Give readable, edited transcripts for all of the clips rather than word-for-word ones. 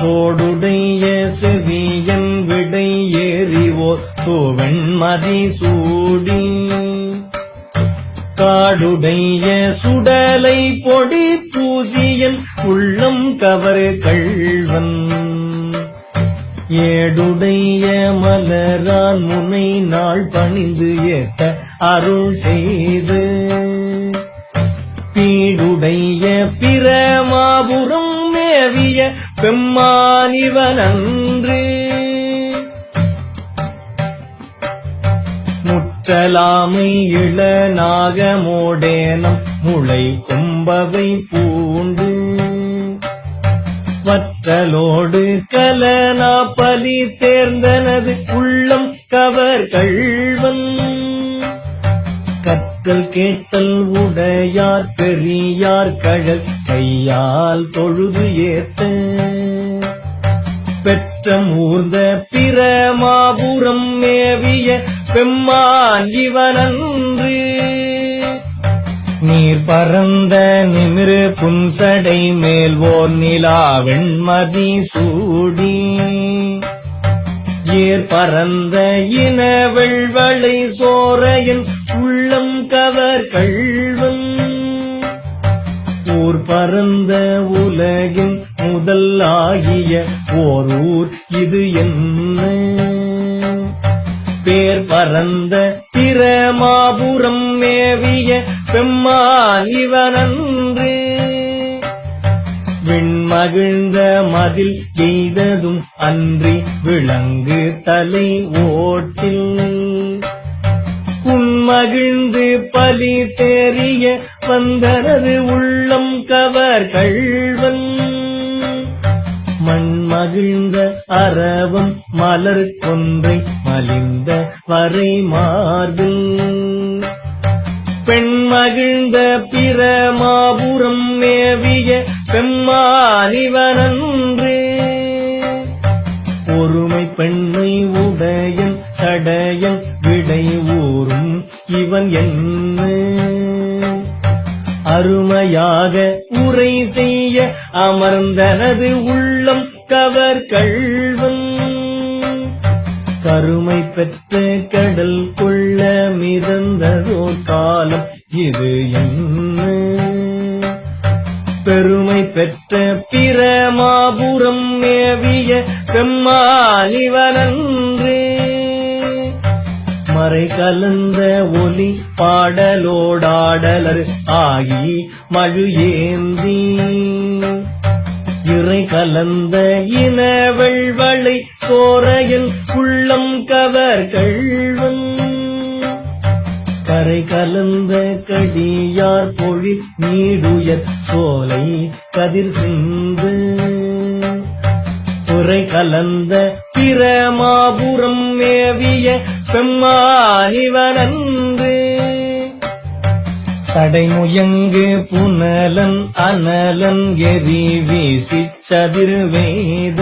தோடுடைய செவியன் விடை ஏறிவோர் தோவெண்மதி சூடி காடுடைய சுடலை பொடி தூசியன் உள்ளம் கவர் கள்வன் ஏடுடைய மலரான் முனை நாள் பணிந்து ஏற்ற அருள் செய்து பீடுடைய பிரமாபுரம் மேவிய பெம்மானிவனன்று முற்றலாமை இளநாகமோடேனம் முளை கும்பவை பூண்டு வற்றலோடு கலனா பலி தேர்ந்தனது உள்ளம் கவர் கள்வன் கற்றல் கேட்டல் உடையார் பெரியார் கழல் கையால் தொழுது ஏத்த பெற்ற மூர்ந்த பிரமாபுரம் மேவிய பெம்மான் இவனன்று நீர் பரந்த நிமிரு புன்சடை மேல்வோர் நிலா வெண்மதி சூடி ஏர் பரந்த இன வெள்வளை சோரையின் உள்ளம் கவர் கள்வன் ஊர் பரந்த உலகின் முதல் ஆகிய ஓர் ஊர் இது என்ன பேர் பரந்த பிரமாபுரம் மேவிய பெம்மான் இவனன்று விண்மகிழ்ந்த மதில் எய்ததும் அன்றி விளங்கு தலை ஓட்டில் உன்மகிழ்ந்து பலி தேறிய வந்தனது உள்ளம் கவர் கள்வன் மண்மகிழ்ந்த அரவம் மலர் கொன்றை மலிந்த வரை மார்பில் பெண்மகிழ்ந்த பிரமாபுரம் மேவிய பெம்மானிவனன்று ஒருமை பெண்மை உடையன் சடையன் விடை ஊரும் இவன் என்ன அருமையாக உரை செய்ய அமர்ந்தனது உள்ளம் கவர் கள்வன் கருமை பெற்ற கடல் கொள்ள மிதந்ததோ காலம் இது என்ன பெருமை பெற்ற பிரமாபுரம் மேவிய பெம்மானிவனன்று மறை கலந்த ஒலி பாடலோடாடலர் ஆகி மழு ஏந்தி இறை கலந்த இன வெள்வளை சோரையின் உள்ளம் கவர் கள்வன் கரை கலந்த கடியார் பொழி நீடுயர் சோலை கதிர் சிந்து துறை கலந்த பிரமாபுரம் மேவிய பெம்மானிவனன்று சடைமுயங்கு புனலன் அனலன் எரி வீசி சதிர்வேத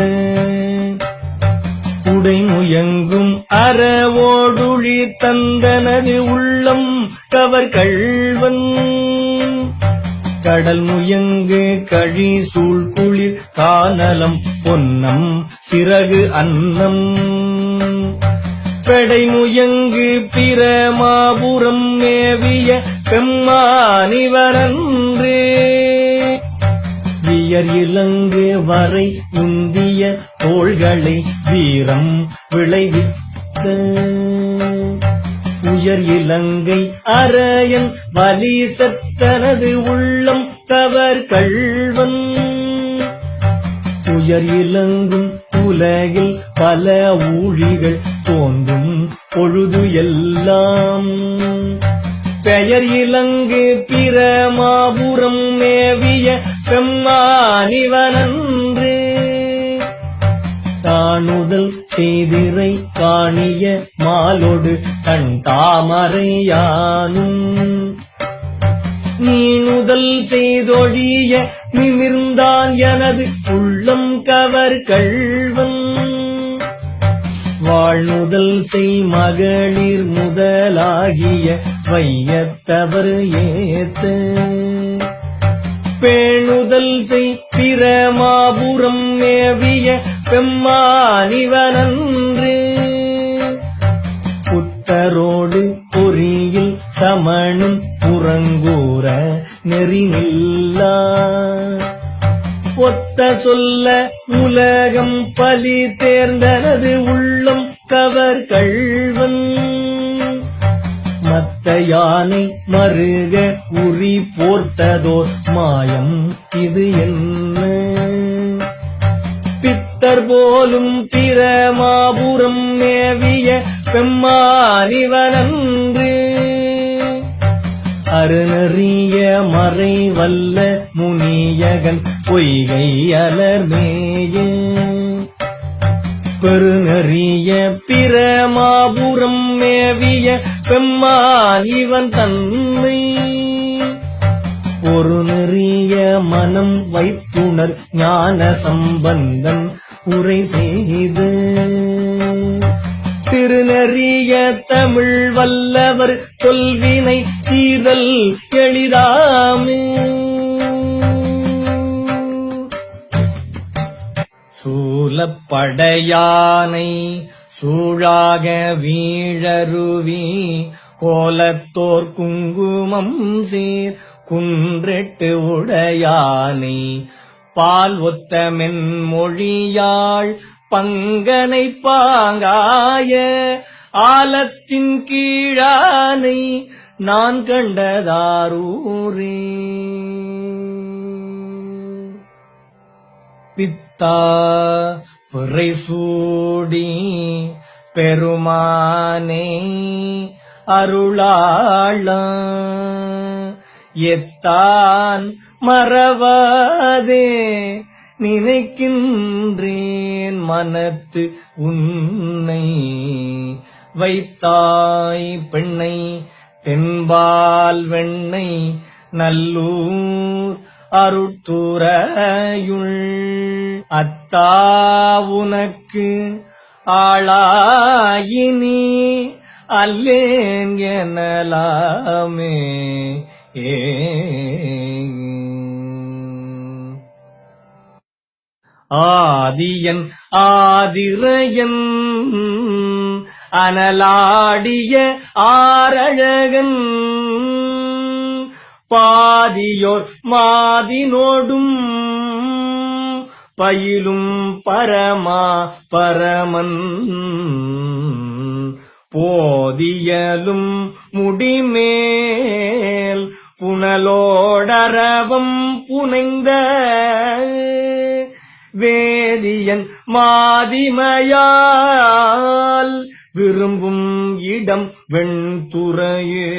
உடைமுயங்கும் அறவோடுழி தந்தனது உள்ளம் கவர் கள்வன் கடல் முயங்கு கழி சூழ் குளிர் கானலம் பொன்னம் சிறகு அன்னம் பெடை முயங்கு பிரமாபுரம் மேவிய பெம்மானிவனன்று வியர் இலங்கு வரை முந்திய தோள்களை வீரம் விளைவித்த உயர் இலங்கை அரையன் வலி சத்தனது உள்ளம் கவர் கள்வன் உயர் இலங்கும் உலகில் பல ஊழிகள் தோன்றும் பொழுது எல்லாம் பெயர் இலங்கு பிரமாபுரம் மேவிய பெம்மானிவனன்று தானுதல் செய்திரை காணிய மாலோடு கண் தாமரையானும் நீனுதல் செய்தொழிய நிமிர்ந்தான் எனது உள்ளம் கவர் கள்வன் வாழ்நுதல் செய் மகளிர் முதலாகிய வையத்தவர் ஏத்த பேணுதல் செய் பிரமாபுரம் மேவிய பெம்மானிவனன்று புத்தரோடு பொறியில் சமணும் புறங்கூற நெறிநில்லா ஒத்த சொல்ல உலகம் பலி தேர்ந்தனது உள்ளம் கவர் கள்வன் மத்த யானை மருக உரி போர்த்ததோர் மாயம் இது என்ன பித்தர் போலும் பிரமாபுரம் மேவிய பெம்மானிவனன்று அருணறிய மறை வல்ல முனியகன் பொய்கை அலர்மேய பெருநறிய பிரமாபுரம் மேவிய பெம்மான் இவன் தன்னை ஒரு நெறிய மனம் வைத்துணர் ஞான சம்பந்தன் உரை செய்து திருநறிய தமிழ் வல்லவர் தொல்வினை தீர்தல் எளிதாமே சூலப்படையானை சூழாக வீழருவி கோலத்தோர் குங்குமம் சீர் குன்றெட்டு உடையானை பால் ஒத்த மென்மொழியாள் பங்கனை பாங்காய ஆலத்தின் கீழானை நான் கண்டதாரூரே பித்தா பிறை சூடி பெருமானே அருளாளா எத்தான் மறவாதே நினைக்கின்றேன் மனத்து உன்னை வைத்தாய் பெண்ணை தென்பால் வெண்ணை நல்லூர் அருட்துறையுள் அத்தா உனக்கு ஆளாயினி அல்லேன் எனலாமே ஆதியன் ஆதிரையன் அனலாடிய ஆரழகன் பாதியோர் மாதினோடும் பயிலும் பரமா பரமன் போதியலும் முடிமேல் புனலோடரவம் புனைந்த வேதியன் மாதிமையால் விரும்பும் இடம் வெண்துறையே